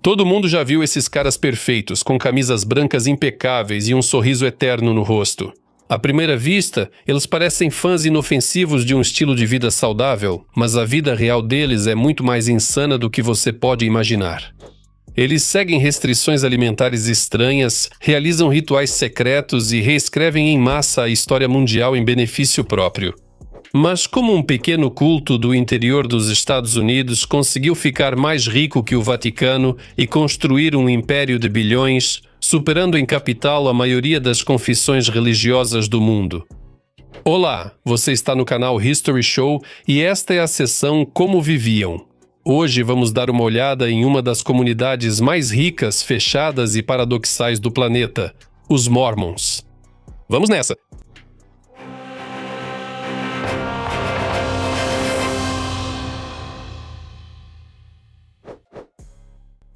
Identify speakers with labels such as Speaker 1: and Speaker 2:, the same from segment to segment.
Speaker 1: Todo mundo já viu esses caras perfeitos, com camisas brancas impecáveis e um sorriso eterno no rosto. À primeira vista, eles parecem fãs inofensivos de um estilo de vida saudável, mas a vida real deles é muito mais insana do que você pode imaginar. Eles seguem restrições alimentares estranhas, realizam rituais secretos e reescrevem em massa a história mundial em benefício próprio. Mas como um pequeno culto do interior dos Estados Unidos conseguiu ficar mais rico que o Vaticano e construir um império de bilhões, superando em capital a maioria das confissões religiosas do mundo. Olá, você está no canal History Show e esta é a seção Como Viviam. Hoje vamos dar uma olhada em uma das comunidades mais ricas, fechadas e paradoxais do planeta, os Mormons. Vamos nessa!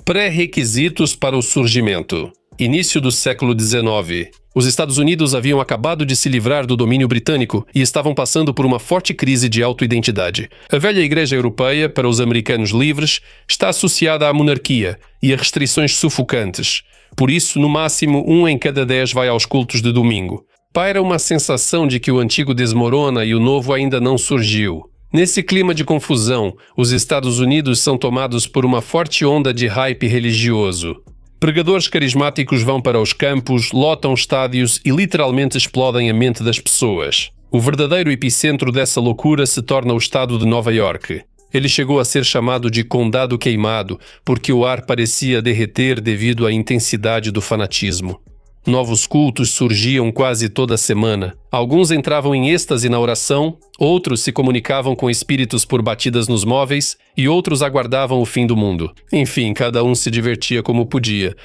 Speaker 1: Pré-requisitos para o surgimento. Início do século XIX. Os Estados Unidos haviam acabado de se livrar do domínio britânico e estavam passando por uma forte crise de autoidentidade. A velha Igreja Europeia, para os americanos livres, está associada à monarquia e a restrições sufocantes. Por isso, no máximo, 1 em cada 10 vai aos cultos de domingo. Paira uma sensação de que o antigo desmorona e o novo ainda não surgiu. Nesse clima de confusão, os Estados Unidos são tomados por uma forte onda de hype religioso. Pregadores carismáticos vão para os campos, lotam estádios e literalmente explodem a mente das pessoas. O verdadeiro epicentro dessa loucura se torna o estado de Nova York. Ele chegou a ser chamado de Condado Queimado, porque o ar parecia derreter devido à intensidade do fanatismo. Novos cultos surgiam quase toda semana. Alguns entravam em êxtase na oração, outros se comunicavam com espíritos por batidas nos móveis e outros aguardavam o fim do mundo. Enfim, cada um se divertia como podia.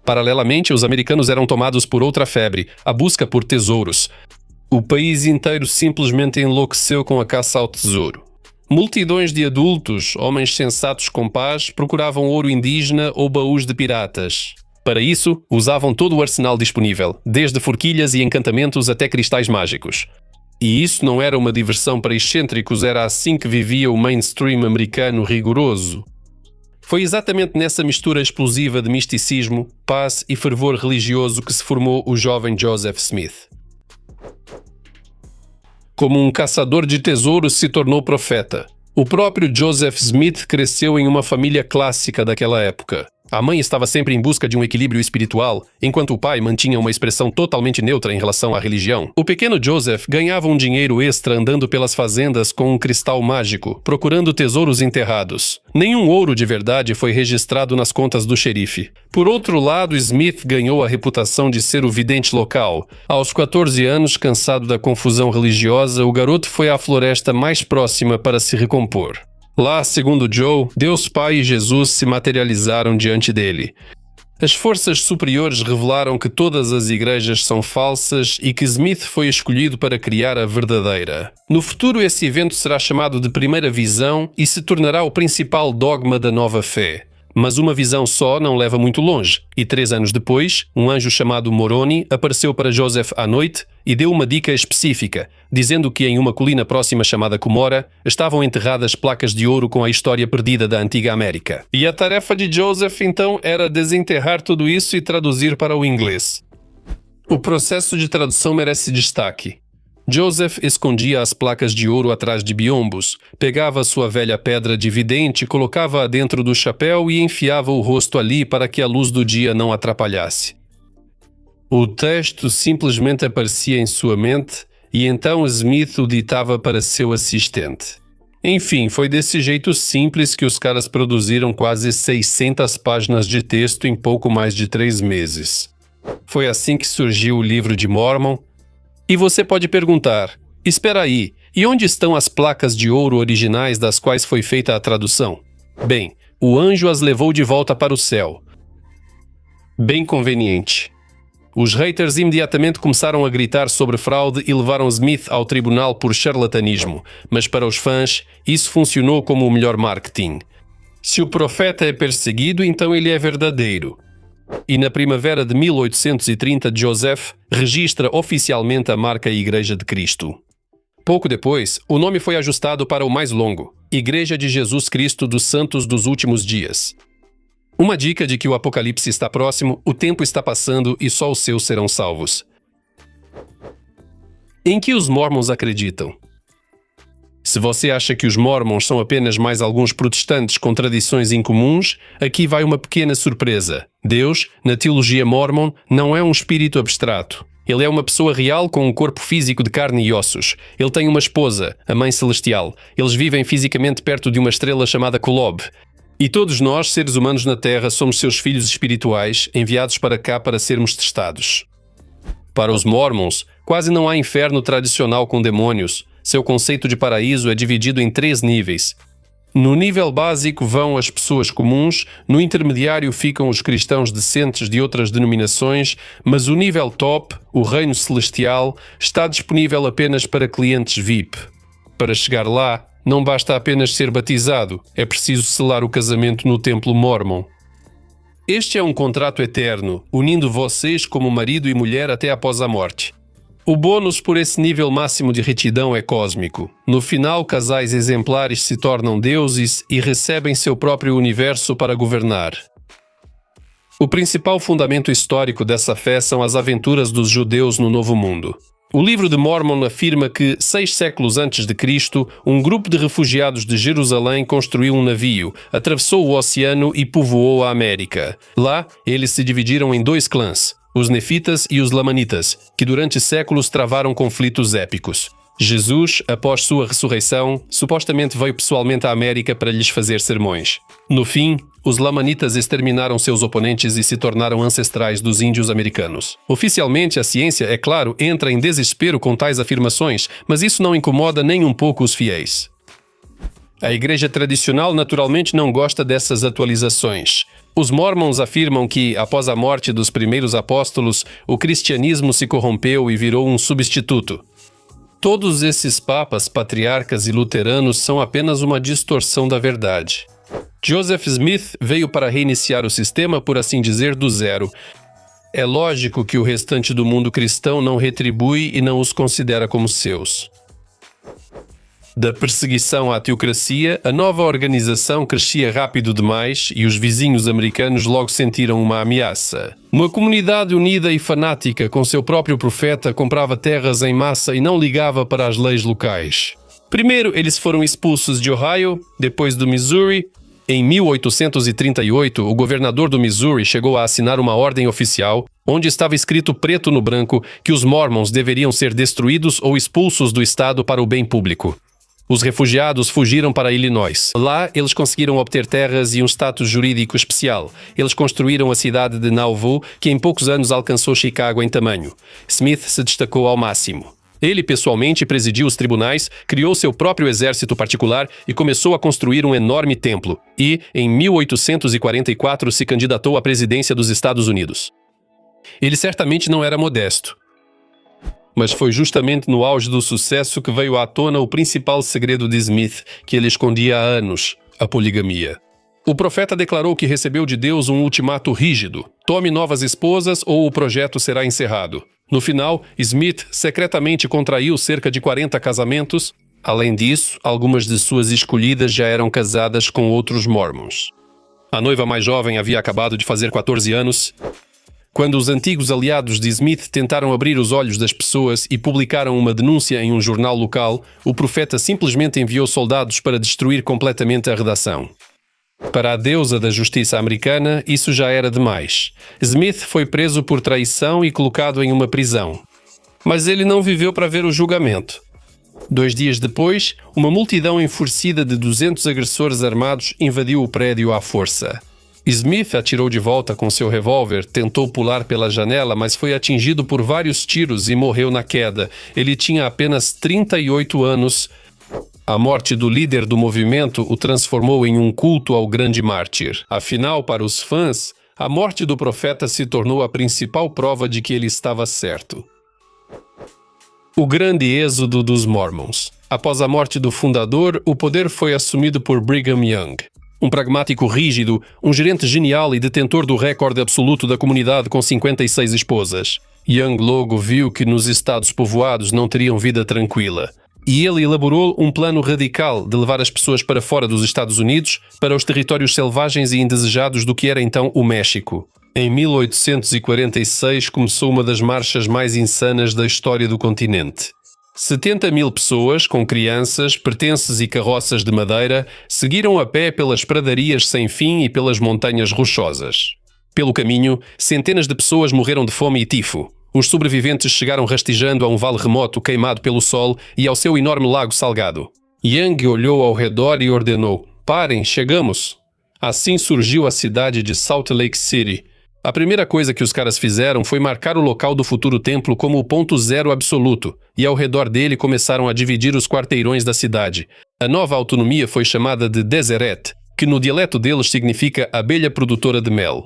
Speaker 1: Paralelamente, os americanos eram tomados por outra febre, a busca por tesouros. O país inteiro simplesmente enlouqueceu com a caça ao tesouro. Multidões de adultos, homens sensatos com paz, procuravam ouro indígena ou baús de piratas. Para isso, usavam todo o arsenal disponível, desde forquilhas e encantamentos até cristais mágicos. E isso não era uma diversão para excêntricos, era assim que vivia o mainstream americano rigoroso. Foi exatamente nessa mistura explosiva de misticismo, paz e fervor religioso que se formou o jovem Joseph Smith. Como um caçador de tesouros se tornou profeta. O próprio Joseph Smith cresceu em uma família clássica daquela época. A mãe estava sempre em busca de um equilíbrio espiritual, enquanto o pai mantinha uma expressão totalmente neutra em relação à religião. O pequeno Joseph ganhava um dinheiro extra andando pelas fazendas com um cristal mágico, procurando tesouros enterrados. Nenhum ouro de verdade foi registrado nas contas do xerife. Por outro lado, Smith ganhou a reputação de ser o vidente local. Aos 14 anos, cansado da confusão religiosa, o garoto foi à floresta mais próxima para se recompor. Lá, segundo Joe, Deus Pai e Jesus se materializaram diante dele. As forças superiores revelaram que todas as igrejas são falsas e que Smith foi escolhido para criar a verdadeira. No futuro, esse evento será chamado de Primeira Visão e se tornará o principal dogma da nova fé. Mas uma visão só não leva muito longe, e 3 anos depois, um anjo chamado Moroni apareceu para Joseph à noite e deu uma dica específica, dizendo que em uma colina próxima chamada Cumorah estavam enterradas placas de ouro com a história perdida da antiga América. E a tarefa de Joseph, então, era desenterrar tudo isso e traduzir para o inglês. O processo de tradução merece destaque. Joseph escondia as placas de ouro atrás de biombos, pegava sua velha pedra de vidente, colocava-a dentro do chapéu e enfiava o rosto ali para que a luz do dia não atrapalhasse. O texto simplesmente aparecia em sua mente e então Smith o ditava para seu assistente. Enfim, foi desse jeito simples que os caras produziram quase 600 páginas de texto em pouco mais de 3 meses. Foi assim que surgiu o livro de Mormon. E você pode perguntar, espera aí, e onde estão as placas de ouro originais das quais foi feita a tradução? Bem, o anjo as levou de volta para o céu. Bem conveniente. Os haters imediatamente começaram a gritar sobre fraude e levaram Smith ao tribunal por charlatanismo, mas para os fãs, isso funcionou como o melhor marketing. Se o profeta é perseguido, então ele é verdadeiro. E na primavera de 1830, Joseph registra oficialmente a marca Igreja de Cristo. Pouco depois, o nome foi ajustado para o mais longo, Igreja de Jesus Cristo dos Santos dos Últimos Dias. Uma dica de que o apocalipse está próximo, o tempo está passando e só os seus serão salvos. Em que os Mormons acreditam? Se você acha que os Mormons são apenas mais alguns protestantes com tradições incomuns, aqui vai uma pequena surpresa. Deus, na teologia Mormon, não é um espírito abstrato. Ele é uma pessoa real com um corpo físico de carne e ossos. Ele tem uma esposa, a Mãe Celestial. Eles vivem fisicamente perto de uma estrela chamada Kolob. E todos nós, seres humanos na Terra, somos seus filhos espirituais, enviados para cá para sermos testados. Para os Mormons, quase não há inferno tradicional com demônios. Seu conceito de paraíso é dividido em 3 níveis. No nível básico vão as pessoas comuns, no intermediário ficam os cristãos decentes de outras denominações, mas o nível top, o reino celestial, está disponível apenas para clientes VIP. Para chegar lá, não basta apenas ser batizado, é preciso selar o casamento no templo Mormon. Este é um contrato eterno, unindo vocês como marido e mulher até após a morte. O bônus por esse nível máximo de retidão é cósmico. No final, casais exemplares se tornam deuses e recebem seu próprio universo para governar. O principal fundamento histórico dessa fé são as aventuras dos judeus no Novo Mundo. O livro de Mormon afirma que, 6 séculos antes de Cristo, um grupo de refugiados de Jerusalém construiu um navio, atravessou o oceano e povoou a América. Lá, eles se dividiram em 2 clãs, os Nefitas e os Lamanitas, que durante séculos travaram conflitos épicos. Jesus, após sua ressurreição, supostamente veio pessoalmente à América para lhes fazer sermões. No fim, os Lamanitas exterminaram seus oponentes e se tornaram ancestrais dos índios americanos. Oficialmente, a ciência, é claro, entra em desespero com tais afirmações, mas isso não incomoda nem um pouco os fiéis. A igreja tradicional naturalmente não gosta dessas atualizações. Os Mormons afirmam que, após a morte dos primeiros apóstolos, o cristianismo se corrompeu e virou um substituto. Todos esses papas, patriarcas e luteranos são apenas uma distorção da verdade. Joseph Smith veio para reiniciar o sistema, por assim dizer, do zero. É lógico que o restante do mundo cristão não retribui e não os considera como seus. Da perseguição à teocracia, a nova organização crescia rápido demais e os vizinhos americanos logo sentiram uma ameaça. Uma comunidade unida e fanática com seu próprio profeta comprava terras em massa e não ligava para as leis locais. Primeiro, eles foram expulsos de Ohio, depois do Missouri. Em 1838, o governador do Missouri chegou a assinar uma ordem oficial, onde estava escrito preto no branco que os Mormons deveriam ser destruídos ou expulsos do estado para o bem público. Os refugiados fugiram para Illinois. Lá, eles conseguiram obter terras e um status jurídico especial. Eles construíram a cidade de Nauvoo, que em poucos anos alcançou Chicago em tamanho. Smith se destacou ao máximo. Ele pessoalmente presidiu os tribunais, criou seu próprio exército particular e começou a construir um enorme templo. E, em 1844, se candidatou à presidência dos Estados Unidos. Ele certamente não era modesto. Mas foi justamente no auge do sucesso que veio à tona o principal segredo de Smith, que ele escondia há anos: a poligamia. O profeta declarou que recebeu de Deus um ultimato rígido: tome novas esposas ou o projeto será encerrado. No final, Smith secretamente contraiu cerca de 40 casamentos. Além disso, algumas de suas escolhidas já eram casadas com outros Mormons. A noiva mais jovem havia acabado de fazer 14 anos. Quando os antigos aliados de Smith tentaram abrir os olhos das pessoas e publicaram uma denúncia em um jornal local, o profeta simplesmente enviou soldados para destruir completamente a redação. Para a deusa da justiça americana, isso já era demais. Smith foi preso por traição e colocado em uma prisão. Mas ele não viveu para ver o julgamento. 2 dias depois, uma multidão enfurecida de 200 agressores armados invadiu o prédio à força. Smith atirou de volta com seu revólver, tentou pular pela janela, mas foi atingido por vários tiros e morreu na queda. Ele tinha apenas 38 anos. A morte do líder do movimento o transformou em um culto ao grande mártir. Afinal, para os fãs, a morte do profeta se tornou a principal prova de que ele estava certo. O grande êxodo dos Mormons. Após a morte do fundador, o poder foi assumido por Brigham Young. Um pragmático rígido, um gerente genial e detentor do recorde absoluto da comunidade com 56 esposas. Young logo viu que nos estados povoados não teriam vida tranquila. E ele elaborou um plano radical de levar as pessoas para fora dos Estados Unidos, para os territórios selvagens e indesejados do que era então o México. Em 1846 começou uma das marchas mais insanas da história do continente. 70.000 pessoas, com crianças, pertences e carroças de madeira, seguiram a pé pelas pradarias sem fim e pelas montanhas rochosas. Pelo caminho, centenas de pessoas morreram de fome e tifo. Os sobreviventes chegaram rastejando a um vale remoto queimado pelo sol e ao seu enorme lago salgado. Yang olhou ao redor e ordenou: "Parem, chegamos!" Assim surgiu a cidade de Salt Lake City. A primeira coisa que os caras fizeram foi marcar o local do futuro templo como o ponto zero absoluto, e ao redor dele começaram a dividir os quarteirões da cidade. A nova autonomia foi chamada de Deseret, que no dialeto deles significa abelha produtora de mel.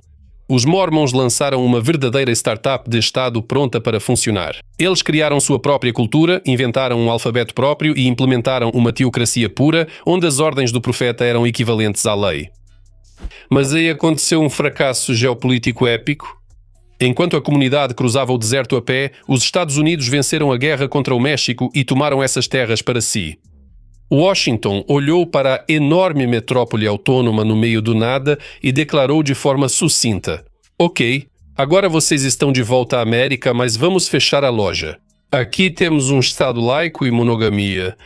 Speaker 1: Os Mormons lançaram uma verdadeira startup de Estado pronta para funcionar. Eles criaram sua própria cultura, inventaram um alfabeto próprio e implementaram uma teocracia pura, onde as ordens do profeta eram equivalentes à lei. Mas aí aconteceu um fracasso geopolítico épico. Enquanto a comunidade cruzava o deserto a pé, os Estados Unidos venceram a guerra contra o México e tomaram essas terras para si. Washington olhou para a enorme metrópole autônoma no meio do nada e declarou de forma sucinta: "Ok, agora vocês estão de volta à América, mas vamos fechar a loja. Aqui temos um Estado laico e monogamia."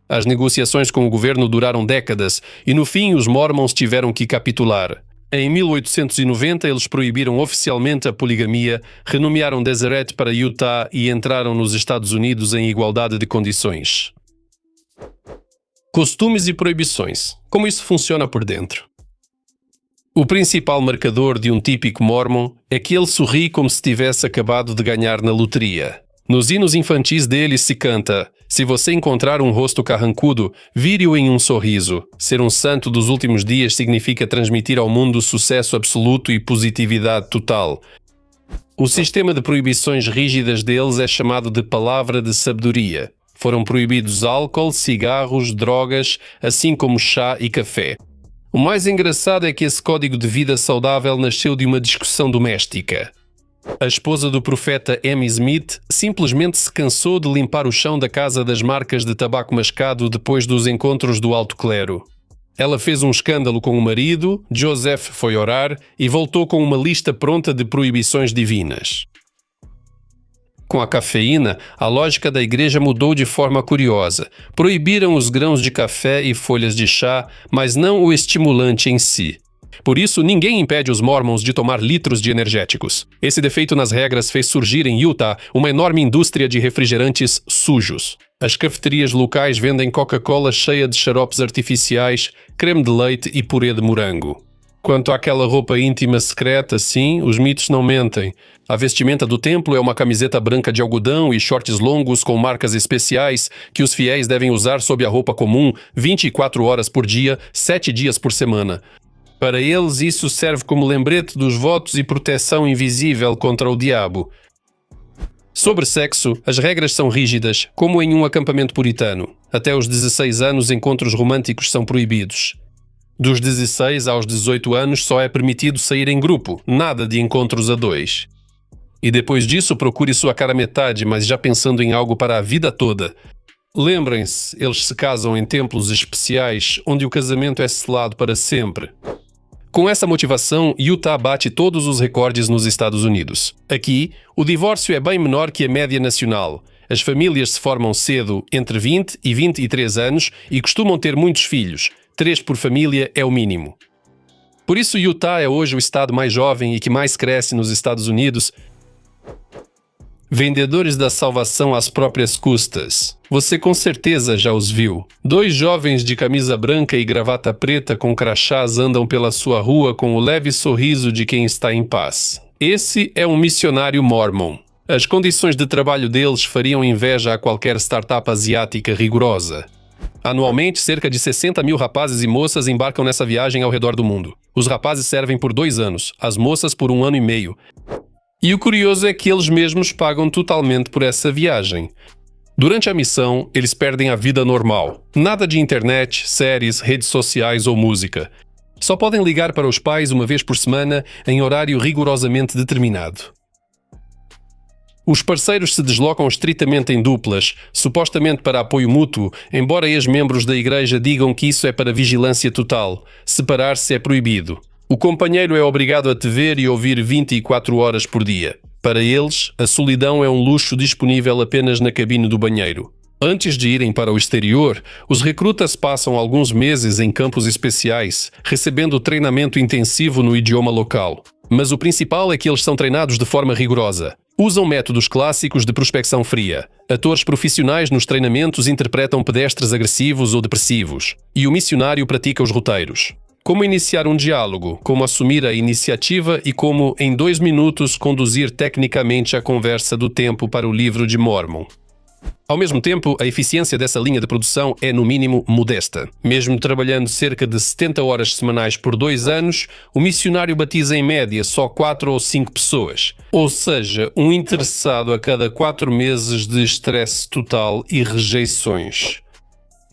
Speaker 1: As negociações com o governo duraram décadas e, no fim, os Mormons tiveram que capitular. Em 1890, eles proibiram oficialmente a poligamia, renomearam Deseret para Utah e entraram nos Estados Unidos em igualdade de condições. Costumes e proibições. Como isso funciona por dentro? O principal marcador de um típico Mormon é que ele sorri como se tivesse acabado de ganhar na loteria. Nos hinos infantis dele se canta: "Se você encontrar um rosto carrancudo, vire-o em um sorriso. Ser um santo dos últimos dias significa transmitir ao mundo sucesso absoluto e positividade total." O sistema de proibições rígidas deles é chamado de palavra de sabedoria. Foram proibidos álcool, cigarros, drogas, assim como chá e café. O mais engraçado é que esse código de vida saudável nasceu de uma discussão doméstica. A esposa do profeta Amy Smith simplesmente se cansou de limpar o chão da casa das marcas de tabaco mascado depois dos encontros do alto clero. Ela fez um escândalo com o marido, Joseph foi orar e voltou com uma lista pronta de proibições divinas. Com a cafeína, a lógica da igreja mudou de forma curiosa. Proibiram os grãos de café e folhas de chá, mas não o estimulante em si. Por isso, ninguém impede os Mormons de tomar litros de energéticos. Esse defeito nas regras fez surgir em Utah uma enorme indústria de refrigerantes sujos. As cafeterias locais vendem Coca-Cola cheia de xaropes artificiais, creme de leite e purê de morango. Quanto àquela roupa íntima secreta, sim, os mitos não mentem. A vestimenta do templo é uma camiseta branca de algodão e shorts longos com marcas especiais que os fiéis devem usar sob a roupa comum 24 horas por dia, 7 dias por semana. Para eles, isso serve como lembrete dos votos e proteção invisível contra o diabo. Sobre sexo, as regras são rígidas, como em um acampamento puritano. Até os 16 anos, encontros românticos são proibidos. Dos 16 aos 18 anos só é permitido sair em grupo, nada de encontros a dois. E depois disso procure sua cara metade, mas já pensando em algo para a vida toda. Lembrem-se, eles se casam em templos especiais, onde o casamento é selado para sempre. Com essa motivação, Utah bate todos os recordes nos Estados Unidos. Aqui, o divórcio é bem menor que a média nacional. As famílias se formam cedo, entre 20 e 23 anos, e costumam ter muitos filhos. 3 por família é o mínimo. Por isso, Utah é hoje o estado mais jovem e que mais cresce nos Estados Unidos. Vendedores da salvação às próprias custas. Você com certeza já os viu. 2 jovens de camisa branca e gravata preta com crachás andam pela sua rua com o leve sorriso de quem está em paz. Esse é um missionário mormon. As condições de trabalho deles fariam inveja a qualquer startup asiática rigorosa. Anualmente, cerca de 60.000 rapazes e moças embarcam nessa viagem ao redor do mundo. Os rapazes servem por 2 anos, as moças por 1 ano e meio. E o curioso é que eles mesmos pagam totalmente por essa viagem. Durante a missão, eles perdem a vida normal. Nada de internet, séries, redes sociais ou música. Só podem ligar para os pais uma vez por semana em horário rigorosamente determinado. Os parceiros se deslocam estritamente em duplas, supostamente para apoio mútuo, embora ex-membros da igreja digam que isso é para vigilância total. Separar-se é proibido. O companheiro é obrigado a te ver e ouvir 24 horas por dia. Para eles, a solidão é um luxo disponível apenas na cabine do banheiro. Antes de irem para o exterior, os recrutas passam alguns meses em campos especiais, recebendo treinamento intensivo no idioma local. Mas o principal é que eles são treinados de forma rigorosa. Usam métodos clássicos de prospecção fria. Atores profissionais nos treinamentos interpretam pedestres agressivos ou depressivos. E o missionário pratica os roteiros. Como iniciar um diálogo, como assumir a iniciativa e como, em 2 minutos, conduzir tecnicamente a conversa do tempo para o livro de Mórmon. Ao mesmo tempo, a eficiência dessa linha de produção é, no mínimo, modesta. Mesmo trabalhando cerca de 70 horas semanais por 2 anos, o missionário batiza em média só 4 ou 5 pessoas. Ou seja, um interessado a cada 4 meses de estresse total e rejeições.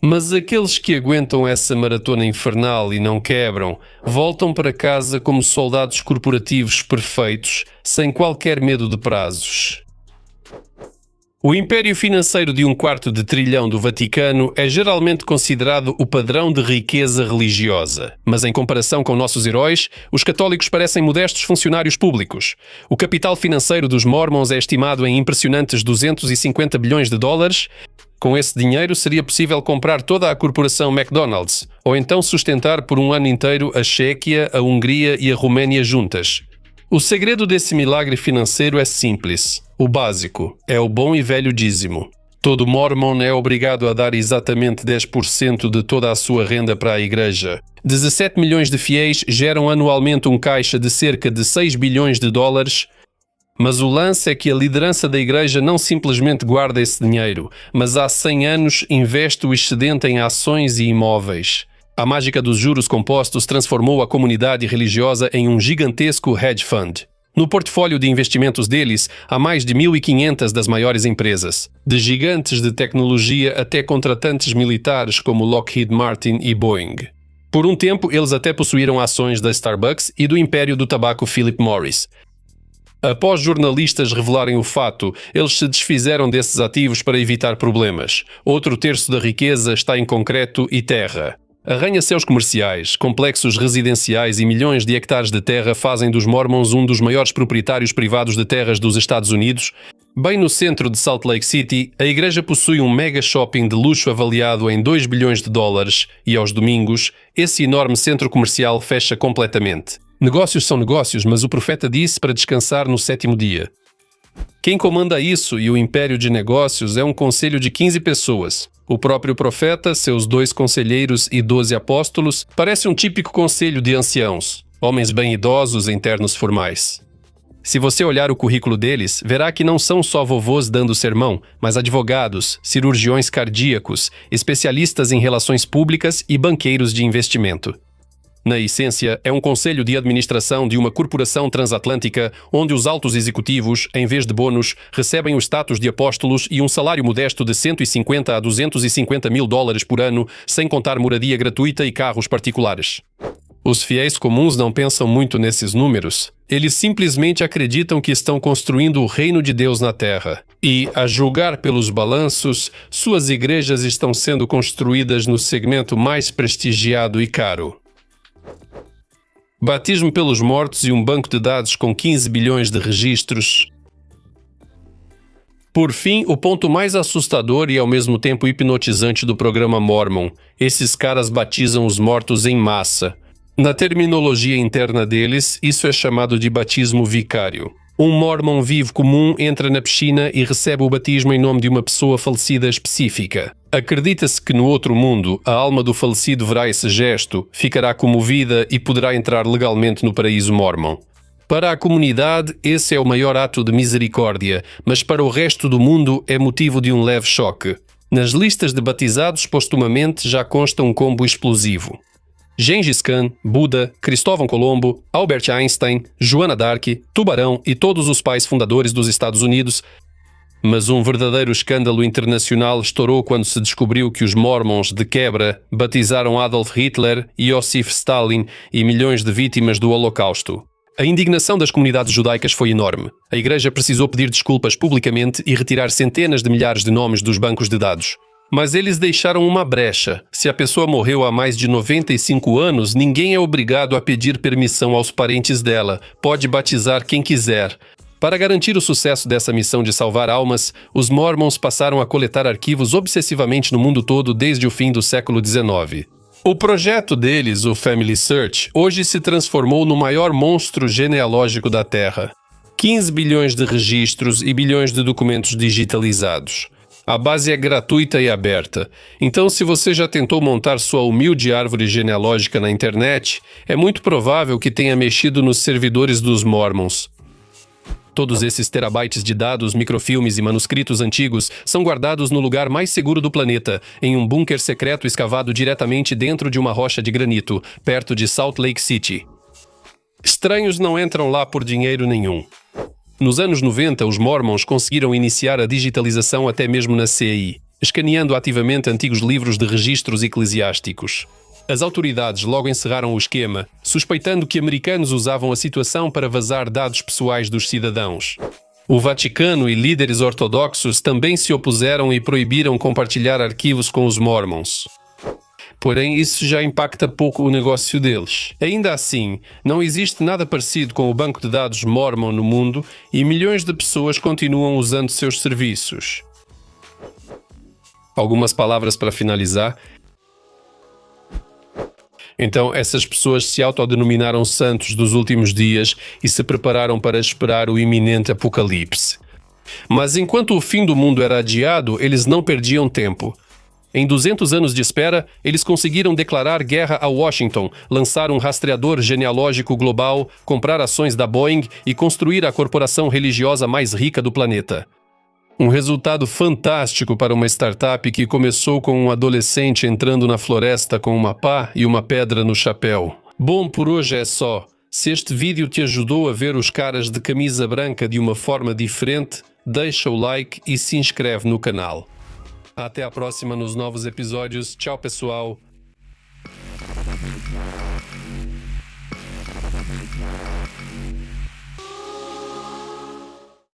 Speaker 1: Mas aqueles que aguentam essa maratona infernal e não quebram, voltam para casa como soldados corporativos perfeitos, sem qualquer medo de prazos. O império financeiro de $250 bilhão do Vaticano é geralmente considerado o padrão de riqueza religiosa. Mas em comparação com nossos heróis, os católicos parecem modestos funcionários públicos. O capital financeiro dos Mormons é estimado em impressionantes $250 bilhões. Com esse dinheiro seria possível comprar toda a corporação McDonald's, ou então sustentar por um ano inteiro a Chequia, a Hungria e a Roménia juntas. O segredo desse milagre financeiro é simples. O básico é o bom e velho dízimo. Todo Mormon é obrigado a dar exatamente 10% de toda a sua renda para a igreja. 17 milhões de fiéis geram anualmente um caixa de cerca de $6 bilhões. Mas o lance é que a liderança da igreja não simplesmente guarda esse dinheiro, mas há 100 anos investe o excedente em ações e imóveis. A mágica dos juros compostos transformou a comunidade religiosa em um gigantesco hedge fund. No portfólio de investimentos deles, há mais de 1.500 das maiores empresas, de gigantes de tecnologia até contratantes militares como Lockheed Martin e Boeing. Por um tempo, eles até possuíram ações da Starbucks e do império do tabaco Philip Morris. Após jornalistas revelarem o fato, eles se desfizeram desses ativos para evitar problemas. Outro terço da riqueza está em concreto e terra. Arranha-céus comerciais, complexos residenciais e milhões de hectares de terra fazem dos Mormons um dos maiores proprietários privados de terras dos Estados Unidos. Bem no centro de Salt Lake City, a igreja possui um mega shopping de luxo avaliado em $2 bilhões e aos domingos, esse enorme centro comercial fecha completamente. Negócios são negócios, mas o profeta disse para descansar no 7º dia. Quem comanda isso e o império de negócios é um conselho de 15 pessoas. O próprio profeta, seus 2 conselheiros e 12 apóstolos, parece um típico conselho de anciãos, homens bem idosos em ternos formais. Se você olhar o currículo deles, verá que não são só vovôs dando sermão, mas advogados, cirurgiões cardíacos, especialistas em relações públicas e banqueiros de investimento. Na essência, é um conselho de administração de uma corporação transatlântica onde os altos executivos, em vez de bônus, recebem o status de apóstolos e um salário modesto de $150 a $250 mil por ano, sem contar moradia gratuita e carros particulares. Os fiéis comuns não pensam muito nesses números. Eles simplesmente acreditam que estão construindo o reino de Deus na Terra. E, a julgar pelos balanços, suas igrejas estão sendo construídas no segmento mais prestigiado e caro. Batismo pelos mortos e um banco de dados com 15 bilhões de registros. Por fim, o ponto mais assustador e ao mesmo tempo hipnotizante do programa Mormon. Esses caras batizam os mortos em massa. Na terminologia interna deles, isso é chamado de batismo vicário. Um Mormon vivo comum entra na piscina e recebe o batismo em nome de uma pessoa falecida específica. Acredita-se que no outro mundo, a alma do falecido verá esse gesto, ficará comovida e poderá entrar legalmente no paraíso Mormon. Para a comunidade, esse é o maior ato de misericórdia, mas para o resto do mundo é motivo de um leve choque. Nas listas de batizados postumamente já consta um combo explosivo. Gengis Khan, Buda, Cristóvão Colombo, Albert Einstein, Joana d'Arc, Tubarão e todos os pais fundadores dos Estados Unidos. Mas um verdadeiro escândalo internacional estourou quando se descobriu que os Mormons, de quebra, batizaram Adolf Hitler, Iosif Stalin e milhões de vítimas do Holocausto. A indignação das comunidades judaicas foi enorme. A Igreja precisou pedir desculpas publicamente e retirar centenas de milhares de nomes dos bancos de dados. Mas eles deixaram uma brecha. Se a pessoa morreu há mais de 95 anos, ninguém é obrigado a pedir permissão aos parentes dela. Pode batizar quem quiser. Para garantir o sucesso dessa missão de salvar almas, os Mormons passaram a coletar arquivos obsessivamente no mundo todo desde o fim do século XIX. O projeto deles, o Family Search, hoje se transformou no maior monstro genealógico da Terra. 15 bilhões de registros e bilhões de documentos digitalizados. A base é gratuita e aberta, então se você já tentou montar sua humilde árvore genealógica na internet, é muito provável que tenha mexido nos servidores dos Mormons. Todos esses terabytes de dados, microfilmes e manuscritos antigos são guardados no lugar mais seguro do planeta, em um bunker secreto escavado diretamente dentro de uma rocha de granito, perto de Salt Lake City. Estranhos não entram lá por dinheiro nenhum. Nos anos 90, os Mormons conseguiram iniciar a digitalização até mesmo na CIA, escaneando ativamente antigos livros de registros eclesiásticos. As autoridades logo encerraram o esquema, suspeitando que americanos usavam a situação para vazar dados pessoais dos cidadãos. O Vaticano e líderes ortodoxos também se opuseram e proibiram compartilhar arquivos com os Mormons. Porém, isso já impacta pouco o negócio deles. Ainda assim, não existe nada parecido com o banco de dados Mormon no mundo e milhões de pessoas continuam usando seus serviços. Algumas palavras para finalizar. Então, essas pessoas se autodenominaram santos dos últimos dias e se prepararam para esperar o iminente apocalipse. Mas enquanto o fim do mundo era adiado, eles não perdiam tempo. Em 200 anos de espera, eles conseguiram declarar guerra a Washington, lançar um rastreador genealógico global, comprar ações da Boeing e construir a corporação religiosa mais rica do planeta. Um resultado fantástico para uma startup que começou com um adolescente entrando na floresta com uma pá e uma pedra no chapéu. Bom, por hoje é só. Se este vídeo te ajudou a ver os caras de camisa branca de uma forma diferente, deixa o like e se inscreve no canal. Até a próxima nos novos episódios. Tchau, pessoal!